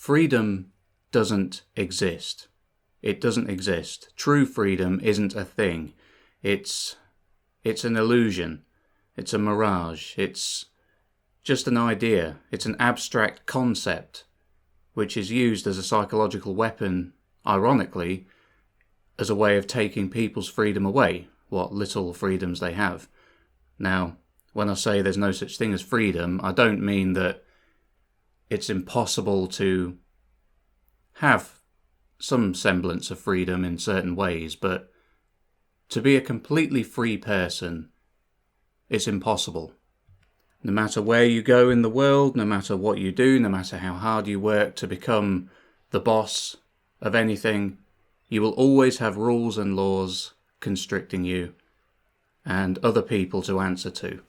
freedom doesn't exist. It doesn't exist. True freedom isn't a thing. It's an illusion. It's a mirage. It's just an idea. It's an abstract concept which is used as a psychological weapon, ironically, as a way of taking people's freedom away, what little freedoms they have. Now, when I say there's no such thing as freedom, I don't mean that it's impossible to have some semblance of freedom in certain ways, but to be a completely free person, it's impossible. No matter where you go in the world, no matter what you do, no matter how hard you work to become the boss of anything, you will always have rules and laws constricting you and other people to answer to.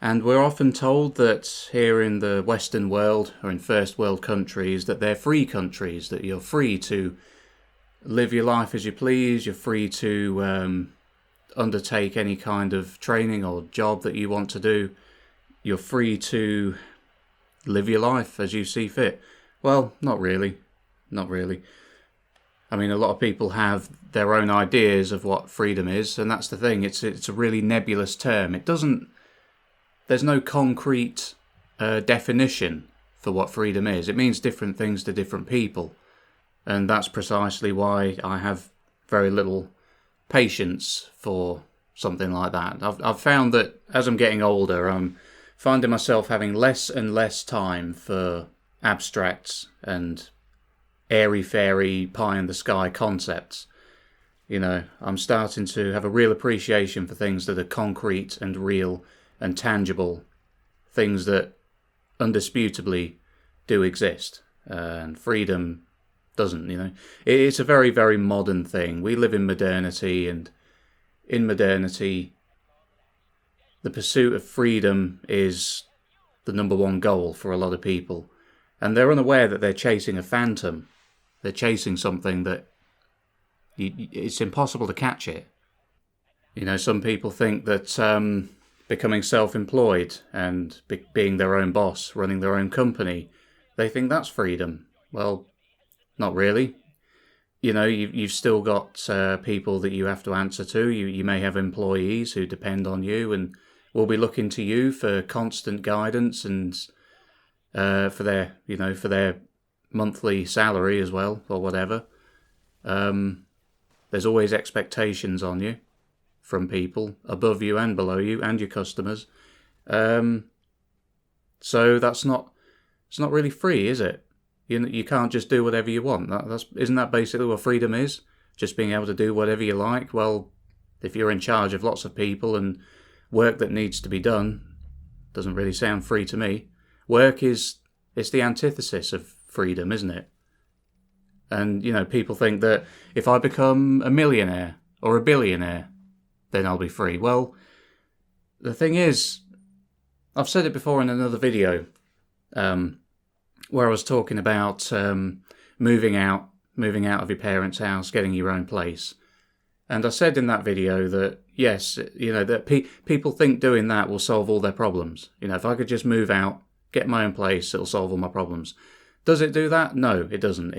And we're often told that here in the Western world, or in first world countries, that they're free countries, that you're free to live your life as you please, you're free to undertake any kind of training or job that you want to do, you're free to live your life as you see fit. Well, not really. Not really. I mean, a lot of people have their own ideas of what freedom is, and that's the thing. It's a really nebulous term. There's no concrete definition for what freedom is. It means different things to different people, and that's precisely why I have very little patience for something like that. I've found that as I'm getting older, I'm finding myself having less and less time for abstracts and airy-fairy, pie-in-the-sky concepts. You know, I'm starting to have a real appreciation for things that are concrete and real and tangible, things that undisputably do exist. And freedom doesn't, you know. It's a very, very modern thing. We live in modernity, and in modernity, the pursuit of freedom is the number one goal for a lot of people. And they're unaware that they're chasing a phantom. They're chasing something that it's impossible to catch it. You know, some people think that becoming self-employed and being their own boss, running their own company, they think that's freedom. Well, not really. You know, you've still got people that you have to answer to. You may have employees who depend on you and will be looking to you for constant guidance and for their monthly salary as well, or whatever. There's always expectations on you from people above you and below you and your customers. So it's not really free, is it? You can't just do whatever you want. Isn't that basically what freedom is? Just being able to do whatever you like? Well, if you're in charge of lots of people and work that needs to be done, doesn't really sound free to me. Work it's the antithesis of freedom, isn't it? And, you know, people think that if I become a millionaire or a billionaire, then I'll be free. Well, the thing is, I've said it before in another video, where I was talking about moving out of your parents' house, getting your own place. And I said in that video that, yes, you know, that people think doing that will solve all their problems. You know, if I could just move out, get my own place, it'll solve all my problems. Does it do that? No, it doesn't.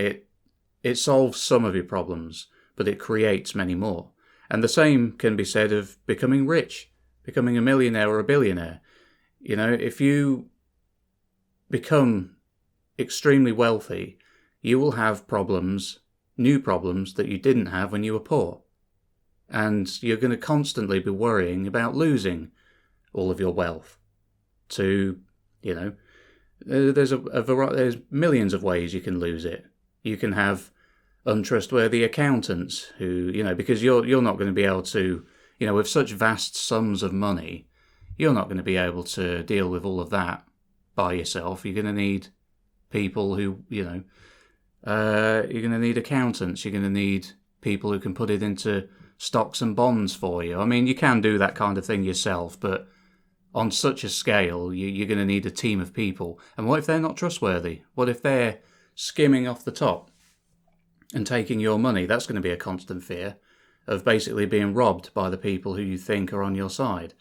It solves some of your problems, but it creates many more. And the same can be said of becoming rich, becoming a millionaire or a billionaire. You know, if you become extremely wealthy, you will have problems, new problems that you didn't have when you were poor. And you're going to constantly be worrying about losing all of your wealth to, you know, there's there's millions of ways you can lose it. You can have untrustworthy accountants who, you know, because you're not going to be able to, you know, with such vast sums of money, you're not going to be able to deal with all of that by yourself. You're going to need people who, you know, you're going to need accountants. You're going to need people who can put it into stocks and bonds for you. I mean, you can do that kind of thing yourself, but on such a scale, you're going to need a team of people. And what if they're not trustworthy? What if they're skimming off the top and taking your money? That's going to be a constant fear of basically being robbed by the people who you think are on your side.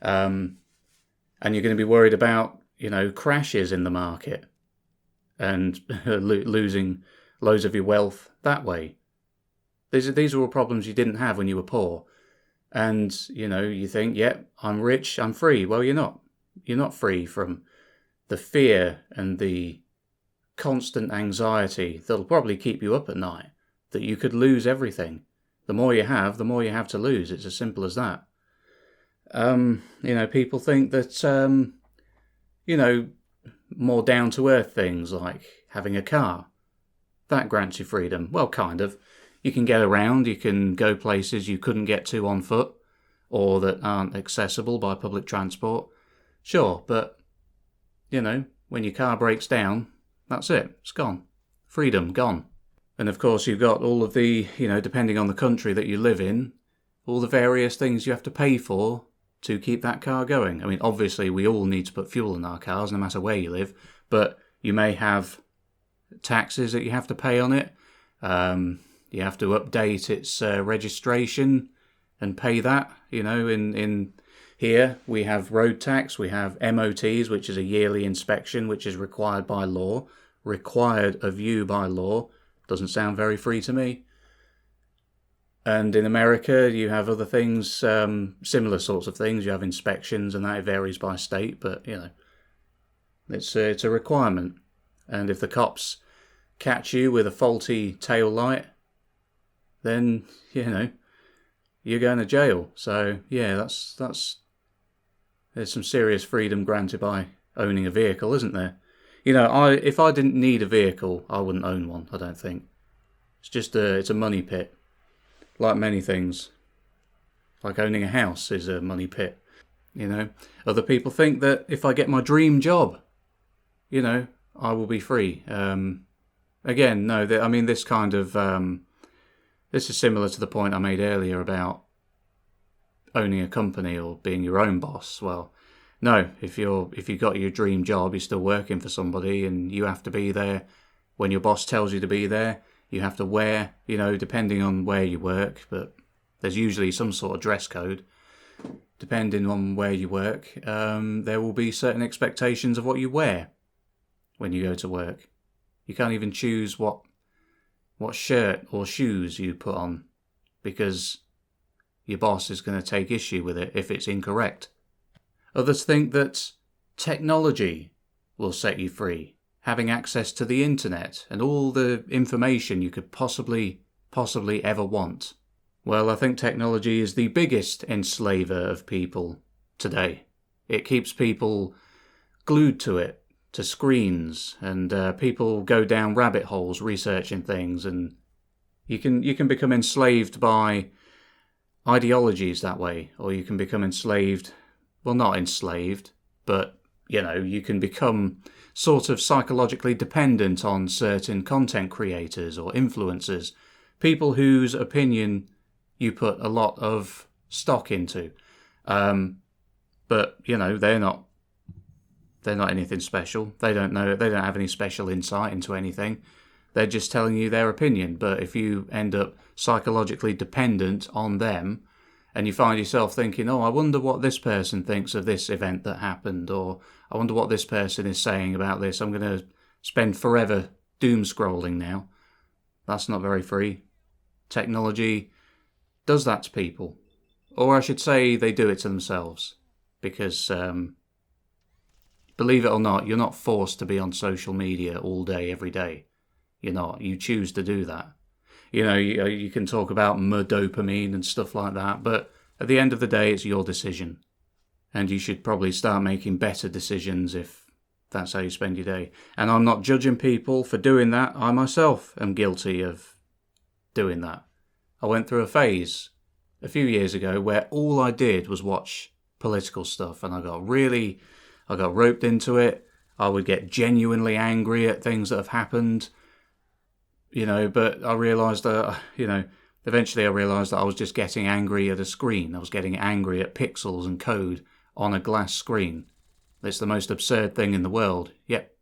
And you're going to be worried about, you know, crashes in the market. and losing loads of your wealth that way. These are all problems you didn't have when you were poor. And, you think, I'm rich, I'm free. Well, you're not. You're not free from the fear and the constant anxiety that'll probably keep you up at night, that you could lose everything. The more you have, the more you have to lose. It's as simple as that. People think that, more down-to-earth things like having a car, that grants you freedom. Well, kind of. You can get around, you can go places you couldn't get to on foot, or that aren't accessible by public transport. Sure, but, when your car breaks down, that's it. It's gone. Freedom, gone. And of course you've got all of the, depending on the country that you live in, all the various things you have to pay for to keep that car going. I mean, obviously we all need to put fuel in our cars no matter where you live, but you may have taxes that you have to pay on it. You have to update its registration and pay that. In here we have road tax, we have MOTs, which is a yearly inspection, which is required by law, required of you by law. Doesn't sound very free to me. And in America, you have other things, similar sorts of things. You have inspections, and that varies by state, but, it's a requirement. And if the cops catch you with a faulty tail light, then, you're going to jail. So, there's some serious freedom granted by owning a vehicle, isn't there? If I didn't need a vehicle, I wouldn't own one, I don't think. It's a money pit. Like many things. Like owning a house is a money pit. Other people think that if I get my dream job, I will be free. Again, no, this kind of... this is similar to the point I made earlier about owning a company or being your own boss. Well, no, if you got your dream job, you're still working for somebody and you have to be there when your boss tells you to be there. You have to wear, depending on where you work, but there's usually some sort of dress code. Depending on where you work, there will be certain expectations of what you wear when you go to work. You can't even choose what shirt or shoes you put on because your boss is going to take issue with it if it's incorrect. Others think that technology will set you free. Having access to the internet and all the information you could possibly ever want. Well, I think technology is the biggest enslaver of people today. It keeps people glued to it, to screens, and people go down rabbit holes researching things, and you can become enslaved by ideologies that way, or you can become enslaved, well, not enslaved, but you can become sort of psychologically dependent on certain content creators or influencers, people whose opinion you put a lot of stock into. But, they're not anything special. They don't have any special insight into anything. They're just telling you their opinion. But if you end up psychologically dependent on them, and you find yourself thinking, I wonder what this person thinks of this event that happened, or I wonder what this person is saying about this. I'm going to spend forever doom scrolling now. That's not very free. Technology does that to people. Or I should say they do it to themselves. Because, believe it or not, you're not forced to be on social media all day, every day. You're not. You choose to do that. You can talk about dopamine and stuff like that, but at the end of the day, it's your decision. And you should probably start making better decisions if that's how you spend your day. And I'm not judging people for doing that. I myself am guilty of doing that. I went through a phase a few years ago where all I did was watch political stuff, and I got roped into it. I would get genuinely angry at things that have happened. But I realised that, eventually I realised that I was just getting angry at a screen. I was getting angry at pixels and code on a glass screen. It's the most absurd thing in the world. Yet,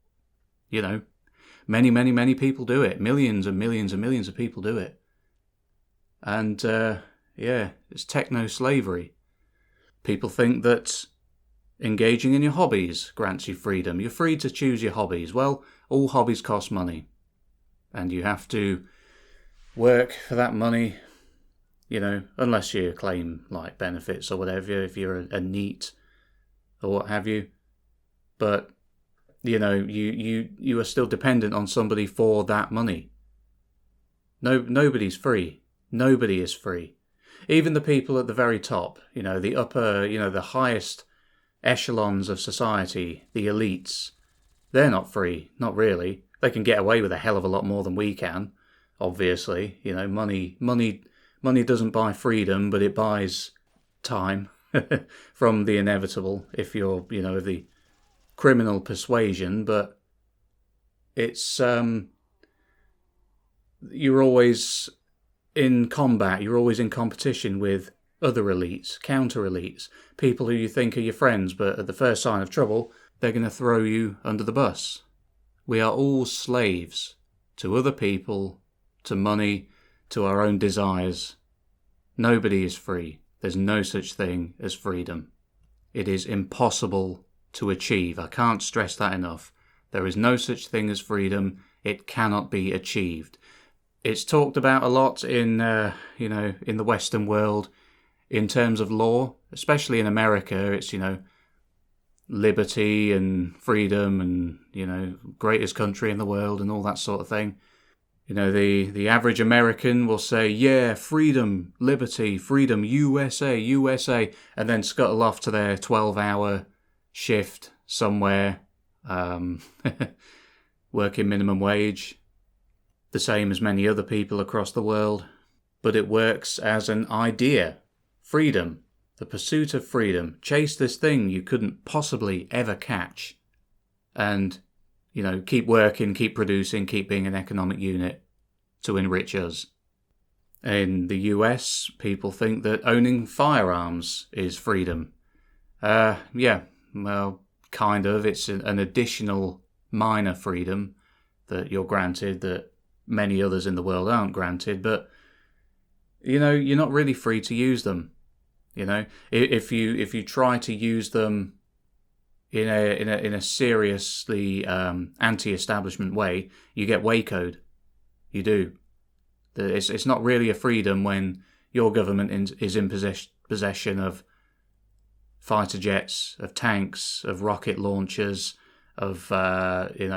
many, many, many people do it. Millions and millions and millions of people do it. And, it's techno-slavery. People think that engaging in your hobbies grants you freedom. You're free to choose your hobbies. Well, all hobbies cost money. And you have to work for that money, unless you claim like benefits or whatever, if you're a NEET or what have you. But, you are still dependent on somebody for that money. Nobody's free. Nobody is free. Even the people at the very top, the upper, the highest echelons of society, the elites, they're not free. Not really. They can get away with a hell of a lot more than we can, obviously. Money doesn't buy freedom, but it buys time from the inevitable if you're, of the criminal persuasion. But it's, you're always in combat, you're always in competition with other elites, counter-elites, people who you think are your friends, but at the first sign of trouble, they're going to throw you under the bus. We are all slaves to other people, to money, to our own desires. Nobody is free. There's no such thing as freedom. It is impossible to achieve. I can't stress that enough. There is no such thing as freedom. It cannot be achieved. It's talked about a lot in the Western world in terms of law, especially in America. It's, liberty and freedom and, greatest country in the world and all that sort of thing. The average American will say, yeah, freedom, liberty, freedom, USA, USA, and then scuttle off to their 12-hour shift somewhere, working minimum wage, the same as many other people across the world. But it works as an idea. Freedom. The pursuit of freedom. Chase this thing you couldn't possibly ever catch. And, keep working, keep producing, keep being an economic unit to enrich us. In the US, people think that owning firearms is freedom. Yeah, well, kind of. It's an additional minor freedom that you're granted that many others in the world aren't granted. But, you're not really free to use them. If you try to use them in a seriously anti-establishment way, you get Waco'd. You do. It's not really a freedom when your government is in possession of fighter jets, of tanks, of rocket launchers, of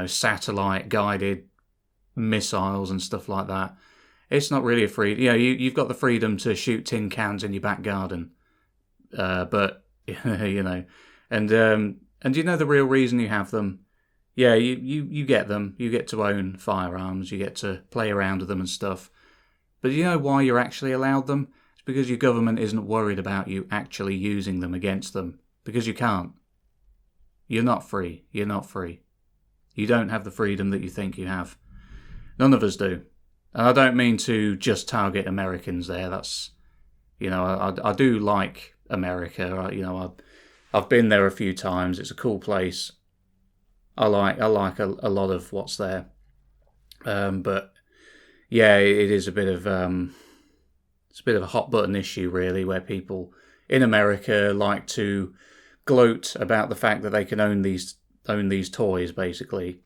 satellite guided missiles and stuff like that. It's not really a freedom. You've got the freedom to shoot tin cans in your back garden. But and the real reason you have them? Yeah, you get them. You get to own firearms. You get to play around with them and stuff. But do you know why you're actually allowed them? It's because your government isn't worried about you actually using them against them. Because you can't. You're not free. You're not free. You don't have the freedom that you think you have. None of us do. And I don't mean to just target Americans there. That's, I do like America. I've been there a few times. It's a cool place. I like a lot of what's there. But yeah, it is a bit of a hot button issue really, where people in America like to gloat about the fact that they can own these toys basically,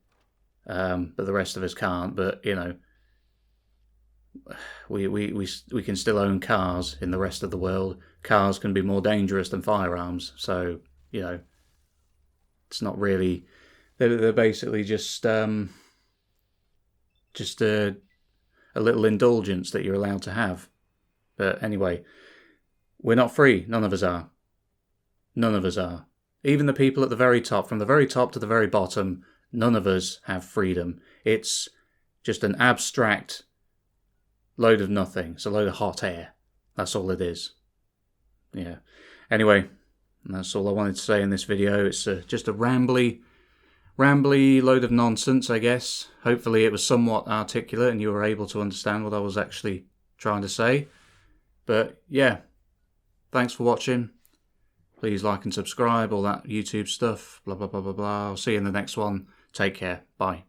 but the rest of us can't. But we can still own cars in the rest of the world. Cars can be more dangerous than firearms, so it's not really. They're basically just a little indulgence that you're allowed to have. But anyway, we're not free. None of us are. None of us are. Even the people at the very top, from the very top to the very bottom, none of us have freedom. It's just an abstract load of nothing. It's a load of hot air. That's all it is. Yeah. Anyway, that's all I wanted to say in this video. It's just a rambly load of nonsense, I guess. Hopefully it was somewhat articulate and you were able to understand what I was actually trying to say. But yeah, thanks for watching. Please like and subscribe, all that YouTube stuff, blah, blah, blah, blah, blah. I'll see you in the next one. Take care. Bye.